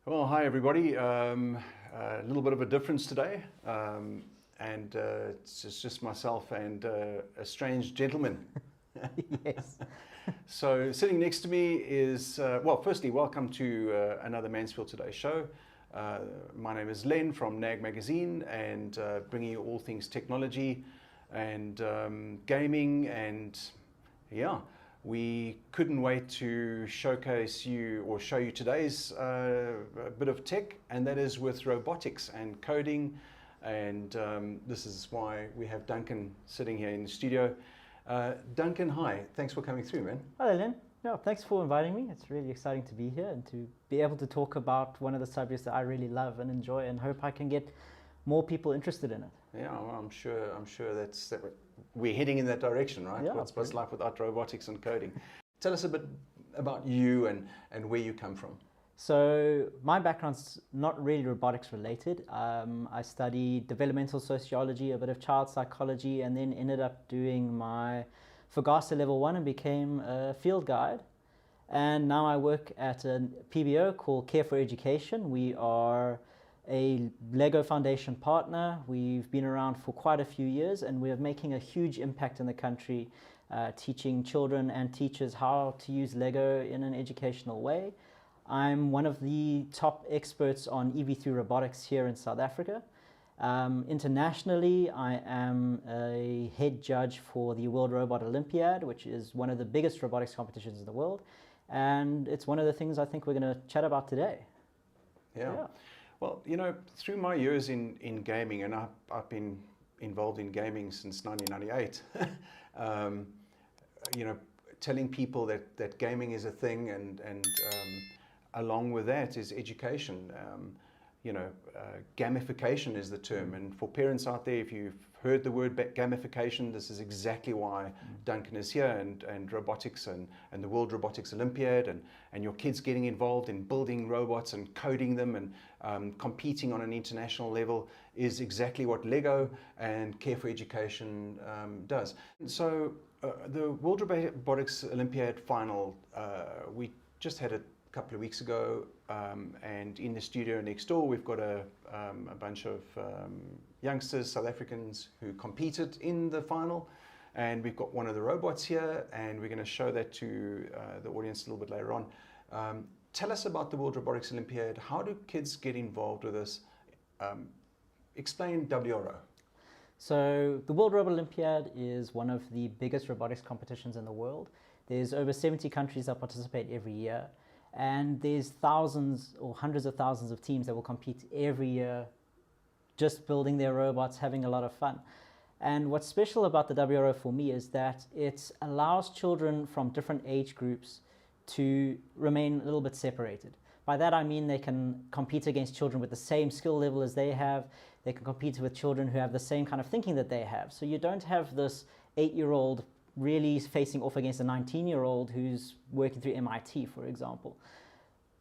Well, hi everybody. A little bit of a difference today, and it's just myself and a strange gentleman. Yes. So sitting next to me is, well, firstly, welcome to another Mansfield Today show. My name is Len from NAG Magazine, and bringing you all things technology and gaming, and yeah. We couldn't wait to showcase you or show you today's bit of tech, and that is with robotics and coding. And this is why we have Duncan sitting here in the studio. Duncan, hi. Thanks for coming through, man. Hello, Len. No, thanks for inviting me. It's really exciting to be here and to be able to talk about one of the subjects that I really love and enjoy, and hope I can get more people interested in it. Yeah, well, I'm sure that we're heading in that direction, right? Yeah, what's life without robotics and coding? Tell us a bit about you and where you come from. So my background's not really robotics related. I studied developmental sociology, a bit of child psychology, and then ended up doing my FAGASA level 1 and became a field guide. And now I work at a PBO called Care for Education. We are a Lego Foundation partner. We've been around for quite a few years, and we're making a huge impact in the country, teaching children and teachers how to use Lego in an educational way. I'm one of the top experts on EV3 robotics here in South Africa. Internationally, I am a head judge for the World Robot Olympiad, which is one of the biggest robotics competitions in the world. And it's one of the things I think we're going to chat about today. Yeah. Well, you know, through my years in gaming, and I've been involved in gaming since 1998, you know, telling people that gaming is a thing, and along with that is education. You know, gamification is the term, and for parents out there, if you've heard the word gamification, this is exactly why Duncan is here, and robotics and the World Robotics Olympiad, and your kids getting involved in building robots and coding them and competing on an international level is exactly what Lego and Care for Education does. So the World Robotics Olympiad final, we just had it couple of weeks ago, and in the studio next door we've got a bunch of youngsters, South Africans, who competed in the final, and we've got one of the robots here, and we're going to show that to the audience a little bit later on. Tell us about the World Robotics Olympiad. How do kids get involved with this? Explain WRO. So the World Robot Olympiad is one of the biggest robotics competitions in the world. There's over 70 countries that participate every year. And there's thousands or hundreds of thousands of teams that will compete every year, just building their robots, having a lot of fun. And what's special about the WRO for me is that it allows children from different age groups to remain a little bit separated. By that I mean they can compete against children with the same skill level as they have. They can compete with children who have the same kind of thinking that they have. So you don't have this 8-year-old really facing off against a 19-year-old who's working through MIT, for example.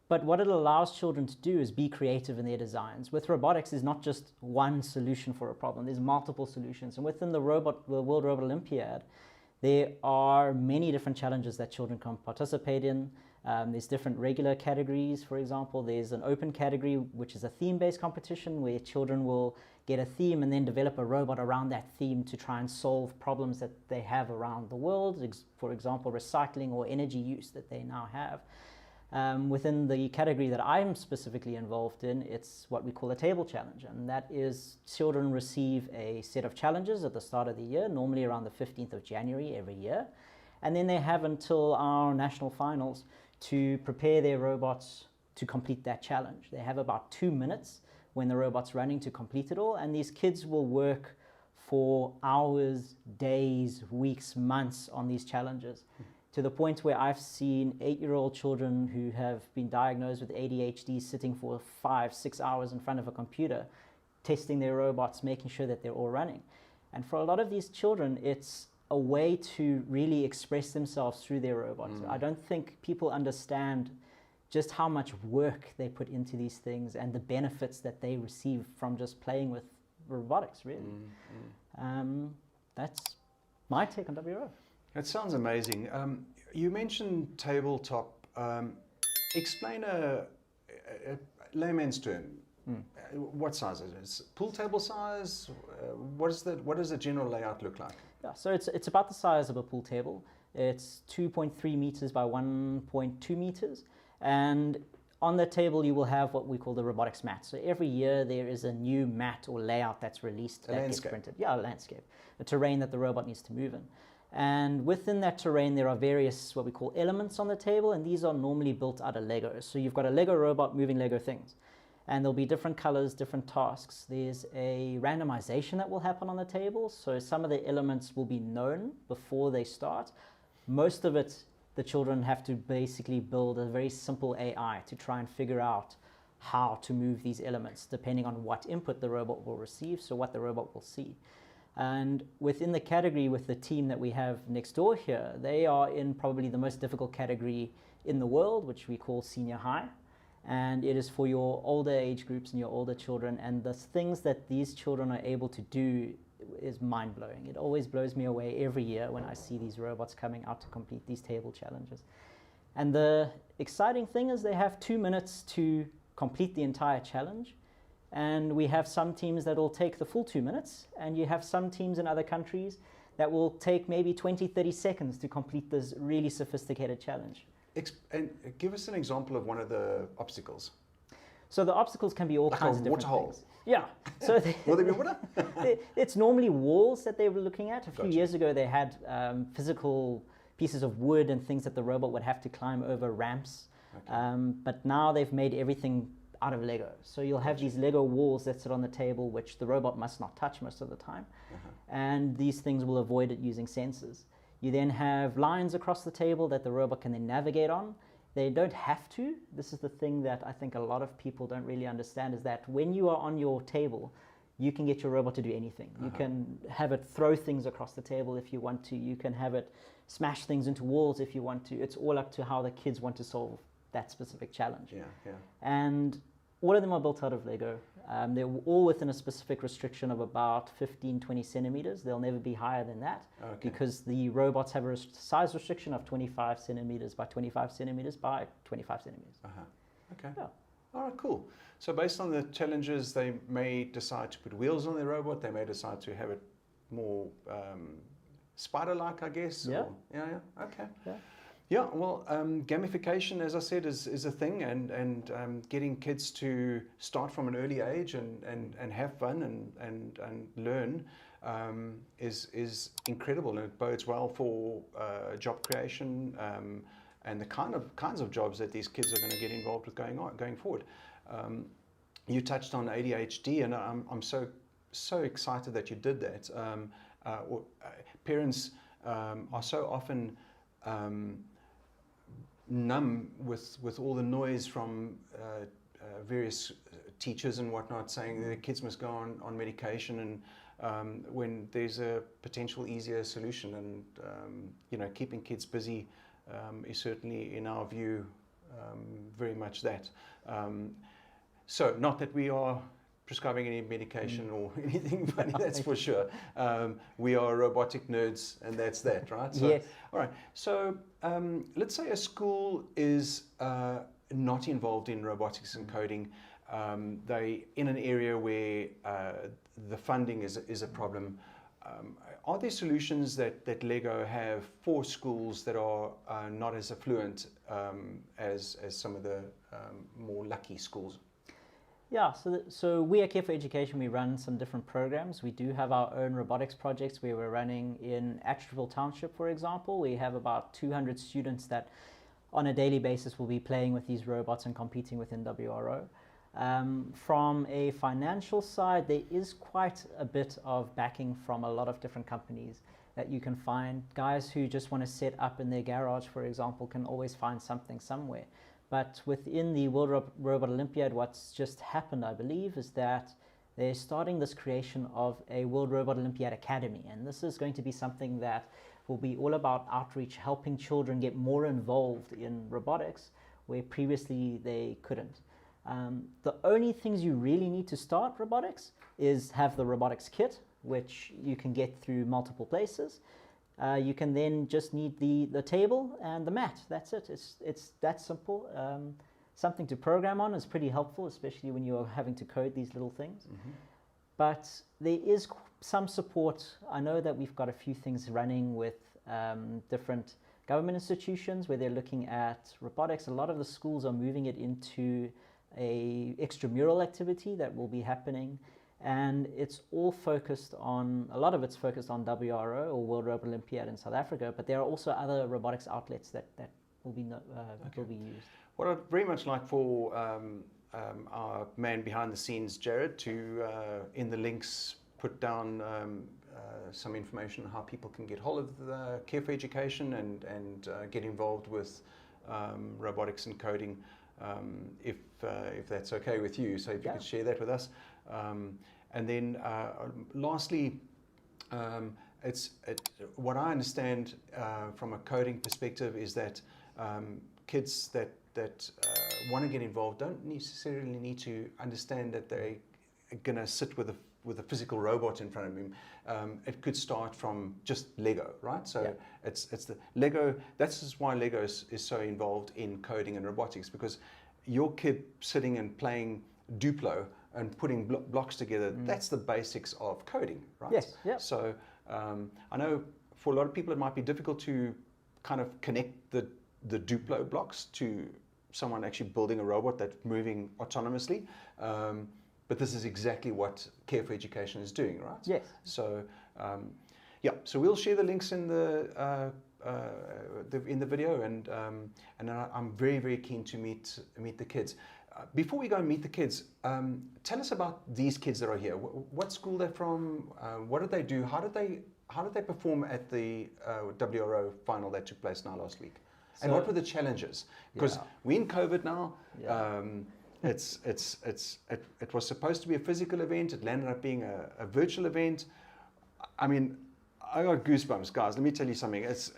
But what it allows children to do is be creative in their designs. With robotics, there's not just one solution for a problem, there's multiple solutions. And within the World Robot Olympiad, there are many different challenges that children can participate in. There's different regular categories, for example. There's an open category, which is a theme-based competition where children will get a theme and then develop a robot around that theme to try and solve problems that they have around the world, for example, recycling or energy use that they now have. Within the category that I'm specifically involved in, it's what we call a table challenge, and that is children receive a set of challenges at the start of the year, normally around the 15th of January every year, and then they have until our national finals to prepare their robots to complete that challenge. They have about 2 minutes when the robot's running to complete it all, and these kids will work for hours, days, weeks, months on these challenges, to the point where I've seen 8-year-old children who have been diagnosed with ADHD sitting for 5-6 hours in front of a computer, testing their robots, making sure that they're all running. And for a lot of these children, it's a way to really express themselves through their robots. I don't think people understand just how much work they put into these things and the benefits that they receive from just playing with robotics, really. That's my take on WRO. That sounds amazing. You mentioned tabletop. Explain layman's term, what size is it? Is it pool table size? What does the general layout look like? Yeah, so it's about the size of a pool table. It's 2.3 meters by 1.2 meters, and on the table you will have what we call the robotics mat. So every year there is a new mat or layout that's released that gets printed. Yeah, a landscape, a terrain that the robot needs to move in. And within that terrain there are various what we call elements on the table, and these are normally built out of Lego. So you've got a Lego robot moving Lego things, and there'll be different colors, different tasks. There's a randomization that will happen on the table, so some of the elements will be known before they start. Most of it, the children have to basically build a very simple AI to try and figure out how to move these elements depending on what input the robot will receive, so what the robot will see. And within the category with the team that we have next door here, they are in probably the most difficult category in the world, which we call senior high. And it is for your older age groups and your older children, and the things that these children are able to do is mind-blowing. It always blows me away every year when I see these robots coming out to complete these table challenges. And the exciting thing is they have 2 minutes to complete the entire challenge, and we have some teams that will take the full 2 minutes, and you have some teams in other countries that will take maybe 20-30 seconds to complete this really sophisticated challenge. And give us an example of one of the obstacles. So the obstacles can be all like kinds of different water things. Yeah. So will there be water? It's normally walls that they were looking at. A few Gotcha. years ago, they had physical pieces of wood and things that the robot would have to climb over ramps. Okay. But now they've made everything out of Lego. So you'll have these Lego walls that sit on the table, which the robot must not touch most of the time. And these things will avoid it using sensors. You then have lines across the table that the robot can then navigate on. They don't have to. This is the thing that I think a lot of people don't really understand, is that when you are on your table, you can get your robot to do anything. You can have it throw things across the table if you want to. You can have it smash things into walls if you want to. It's all up to how the kids want to solve that specific challenge. And all of them are built out of Lego. They're all within a specific restriction of about 15-20 centimeters. They'll never be higher than that, because the robots have a size restriction of 25 centimeters by 25 centimeters by 25 centimeters. Okay. Yeah. All right, cool. So based on the challenges, they may decide to put wheels on their robot. They may decide to have it more spider-like, I guess. Yeah. Okay. Yeah. Yeah, well, gamification, as I said, is a thing, and getting kids to start from an early age and have fun and learn is incredible, and it bodes well for job creation and the kinds of jobs that these kids are going to get involved with going forward. You touched on ADHD, and I'm so excited that you did that. Parents are so often numb with all the noise from various teachers and whatnot saying that the kids must go on medication, and when there's a potential easier solution, and keeping kids busy is certainly, in our view, very much that. So not that we are prescribing any medication or anything funny, that's for sure. We are robotic nerds, and that's that, right? So, yes. All right. So let's say a school is not involved in robotics and coding. They in an area where the funding is a problem. Are there solutions that Lego have for schools that are not as affluent as some of the more lucky schools? Yeah, so we at Care for Education, we run some different programs. We do have our own robotics projects where we're running in Atcheville Township, for example. We have about 200 students that on a daily basis will be playing with these robots and competing within WRO. From a financial side, there is quite a bit of backing from a lot of different companies that you can find. Guys who just want to set up in their garage, for example, can always find something somewhere. But within the World Robot Olympiad, what's just happened, I believe, is that they're starting this creation of a World Robot Olympiad Academy. And this is going to be something that will be all about outreach, helping children get more involved in robotics, where previously they couldn't. The only things you really need to start robotics is have the robotics kit, which you can get through multiple places. You can then just need the table and the mat. That's it. It's that simple. something to program on is pretty helpful, especially when you're having to code these little things. But there is some support. I know that we've got a few things running with different government institutions where they're looking at robotics. A lot of the schools are moving it into a extramural activity that will be happening, and it's all focused on, a lot of it's focused on WRO, or World Robot Olympiad in South Africa, but there are also other robotics outlets that will be used. What I'd very much like for our man behind the scenes, Jared, to in the links put down some information on how people can get hold of the Care for Education and get involved with robotics and coding, if that's okay with you. So if you could share that with us. And then lastly, what I understand from a coding perspective is that kids that want to get involved don't necessarily need to understand that they're going to sit with a physical robot in front of them. It could start from just Lego, right? So it's the Lego. That's why Lego is so involved in coding and robotics, because your kid sitting and playing Duplo and putting blocks together, that's the basics of coding, right? Yes. Yeah. So I know for a lot of people it might be difficult to kind of connect the Duplo blocks to someone actually building a robot that's moving autonomously. But this is exactly what Care for Education is doing, right? Yes. So, so we'll share the links in the video, and I'm very, very keen to meet the kids. Before we go and meet the kids, tell us about these kids that are here. What school they're from? What did they do? How did they perform at the WRO final that took place now last week? And what were the challenges? Because we're in COVID now. It was supposed to be a physical event. It landed up being a virtual event. I mean, I got goosebumps, guys. Let me tell you something. It's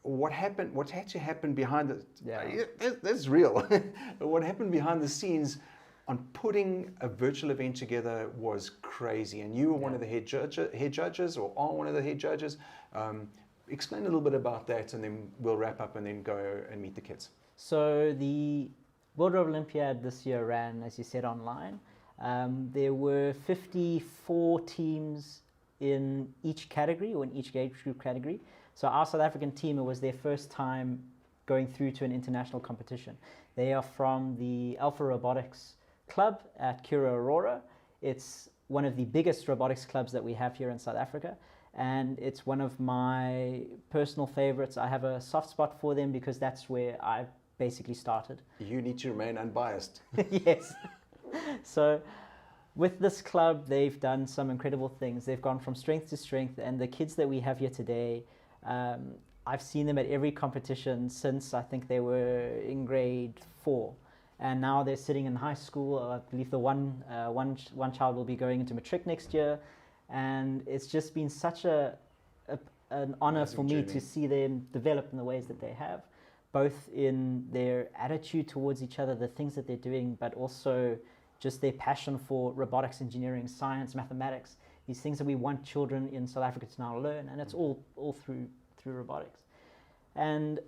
what happened. What had to happen behind the that's real. What happened behind the scenes on putting a virtual event together was crazy. And you were one of the head judges, or are one of the head judges. Explain a little bit about that, and then we'll wrap up and then go and meet the kids. So the World Robot Olympiad this year ran, as you said, online. There were 54 teams in each category, or in each age group category. So our South African team, it was their first time going through to an international competition. They are from the Alpha Robotics Club at Kura Aurora. It's one of the biggest robotics clubs that we have here in South Africa. And it's one of my personal favorites. I have a soft spot for them because that's where I basically started. You need to remain unbiased. Yes. So with this club, they've done some incredible things. They've gone from strength to strength, and the kids that we have here today, I've seen them at every competition since I think they were in grade 4. And now they're sitting in high school. I believe the one child will be going into matric next year. And it's just been such an honor for me to see them develop in the ways that they have, both in their attitude towards each other, the things that they're doing, but also just their passion for robotics, engineering, science, mathematics, these things that we want children in South Africa to now learn, and it's all through robotics. And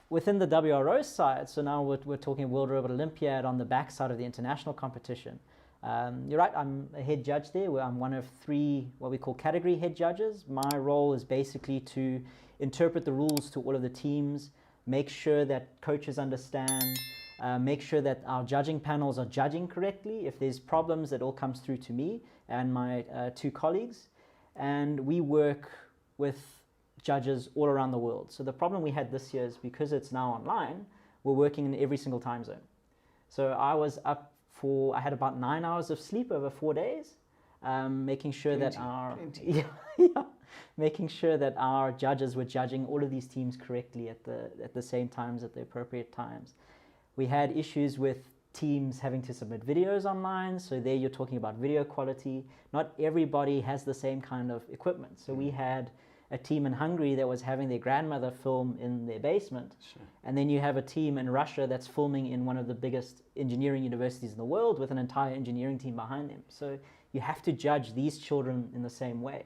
within the WRO side, so now we're talking World Robot Olympiad on the backside of the international competition. You're right, I'm a head judge there. I'm one of 3 what we call category head judges. My role is basically to interpret the rules to all of the teams, make sure that coaches understand, make sure that our judging panels are judging correctly. If there's problems, it all comes through to me and my 2 colleagues. And we work with judges all around the world. So the problem we had this year is because it's now online, we're working in every single time zone. So I was up I had about 9 hours of sleep over 4 days, making sure that making sure that our judges were judging all of these teams correctly at the same times, at the appropriate times. We had issues with teams having to submit videos online, so there you're talking about video quality. Not everybody has the same kind of equipment. So we had a team in Hungary that was having their grandmother film in their basement. Sure. And then you have a team in Russia that's filming in one of the biggest engineering universities in the world with an entire engineering team behind them. So you have to judge these children in the same way.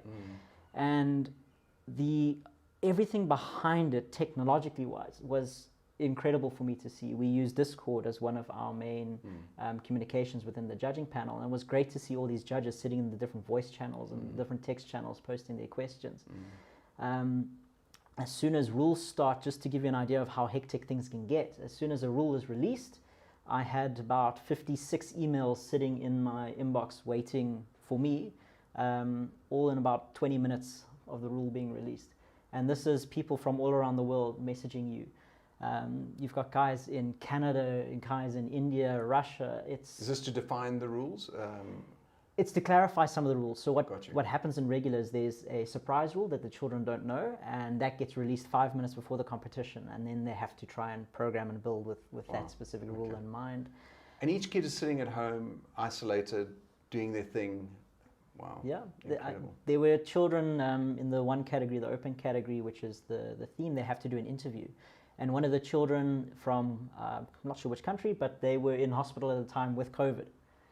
And everything behind it, technologically wise, was incredible for me to see. We use Discord as one of our main communications within the judging panel, and it was great to see all these judges sitting in the different voice channels and different text channels posting their questions. As soon as rules start, just to give you an idea of how hectic things can get, as soon as a rule is released, I had about 56 emails sitting in my inbox waiting for me, all in about 20 minutes of the rule being released. And this is people from all around the world messaging you. You've got guys in Canada, guys in India, Russia. Is this to define the rules? It's to clarify some of the rules. So what happens in regular is there's a surprise rule that the children don't know, and that gets released 5 minutes before the competition, and then they have to try and program and build with that specific rule in mind. And each kid is sitting at home, isolated, doing their thing. Wow. Yeah. There were children in the one category, the open category, which is the theme, they have to do an interview. And one of the children from, I'm not sure which country, but they were in hospital at the time with COVID.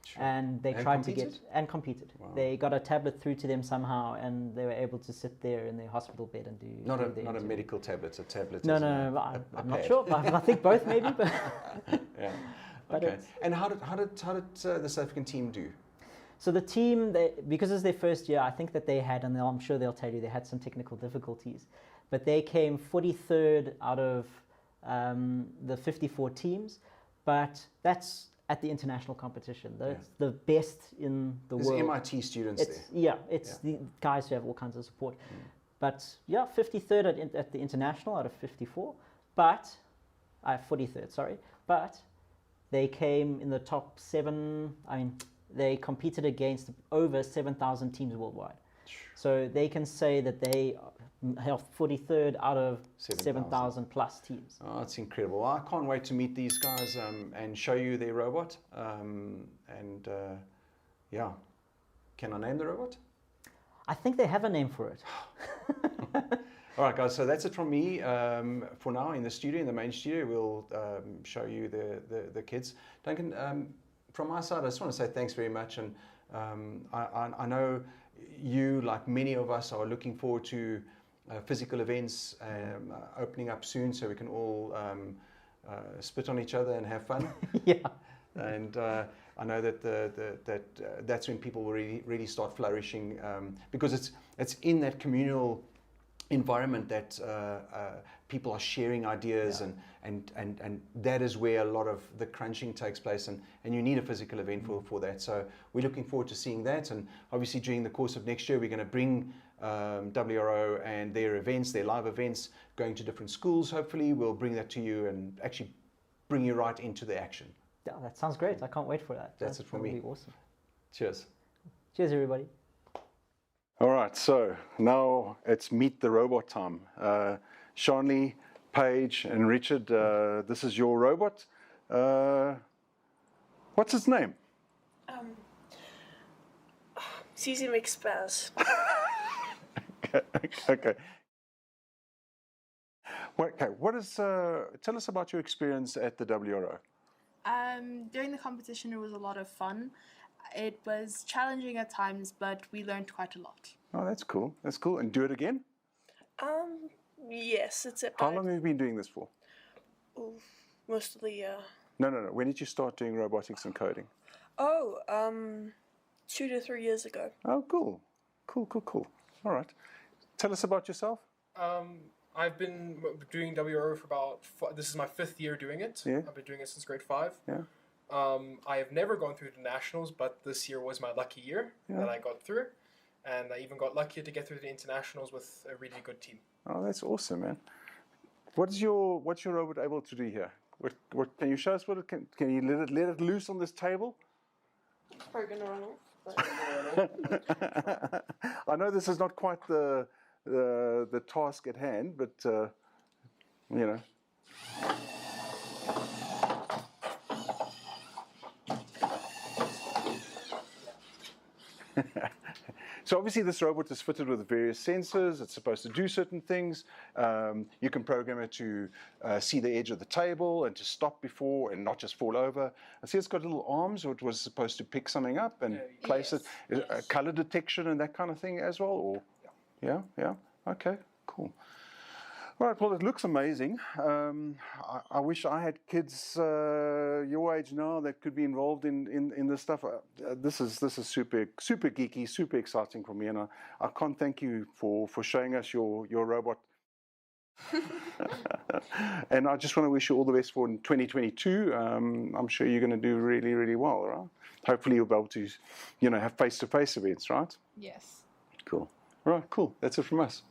Sure. And they tried to get and competed. Wow. They got a tablet through to them somehow, and they were able to sit there in their hospital bed and do. Not a medical tablet, a tablet. No, I'm not sure. I think both maybe. But yeah. Okay. And how did the South African team do? So the team, because it's their first year, I think that they had, and I'm sure they'll tell you, they had some technical difficulties, but they came 43rd out of the 54 teams. But that's at the international competition. That's the best in the world. There's MIT students there. Yeah, it's the guys who have all kinds of support. But yeah, 53rd at the international out of 54. But 43rd, sorry. But they came in the top 7. I mean, they competed against over 7,000 teams worldwide. So they can say that they have 43rd out of 7,000 plus teams. Oh, that's incredible. Well, I can't wait to meet these guys and show you their robot. Yeah, can I name the robot? I think they have a name for it. All right, guys, so that's it from me for now in the studio, in the main studio. We'll show you the kids. Duncan, from my side, I just want to say thanks very much. And I know you, like many of us, are looking forward to physical events opening up soon, so we can all spit on each other and have fun. Yeah. And I know that that's when people will really start flourishing, because it's in that communal environment that people are sharing ideas, and that is where a lot of the crunching takes place, and you need a physical event for that. So we're looking forward to seeing that, and obviously during the course of next year we're going to bring WRO and their events, their live events, going to different schools. Hopefully we'll bring that to you and actually bring you right into the action. Yeah, that sounds great. I can't wait for that. That's it for me. That'll be awesome. Cheers. Cheers, everybody. All right, so now it's meet the robot time. Shanley, Paige, and Richard, this is your robot. What's its name? Susie McSpaz. Okay. What is? Tell us about your experience at the WRO. During the competition, it was a lot of fun. It was challenging at times, but we learned quite a lot. Oh, that's cool. That's cool. And do it again? Yes, it's it. How long have you been doing this for? Most of the year. No. When did you start doing robotics and coding? 2 to 3 years ago. Oh, cool. All right. Tell us about yourself. I've been doing WRO for this is my 5th year doing it. Yeah. I've been doing it since grade 5. Yeah. I have never gone through the nationals, but this year was my lucky year that I got through. And I even got luckier to get through the internationals with a really good team. Oh, that's awesome, man. What's your robot able to do here? What can you show us? What it can you let it loose on this table? It's probably gonna run off. I know this is not quite the task at hand, but you know. So obviously this robot is fitted with various sensors. It's supposed to do certain things. You can program it to see the edge of the table and to stop before and not just fall over. I see it's got little arms, or it was supposed to pick something up and place it. Yes. Color detection and that kind of thing as well? Or? Yeah. Okay, cool. Right, well, it looks amazing. I wish I had kids your age now that could be involved in this stuff. This is super geeky, super exciting for me, and I can't thank you for showing us your robot. And I just want to wish you all the best for 2022. I'm sure you're going to do really, really well, right? Hopefully you'll be able to, have face-to-face events, right? Yes. Cool. All right, cool. That's it from us.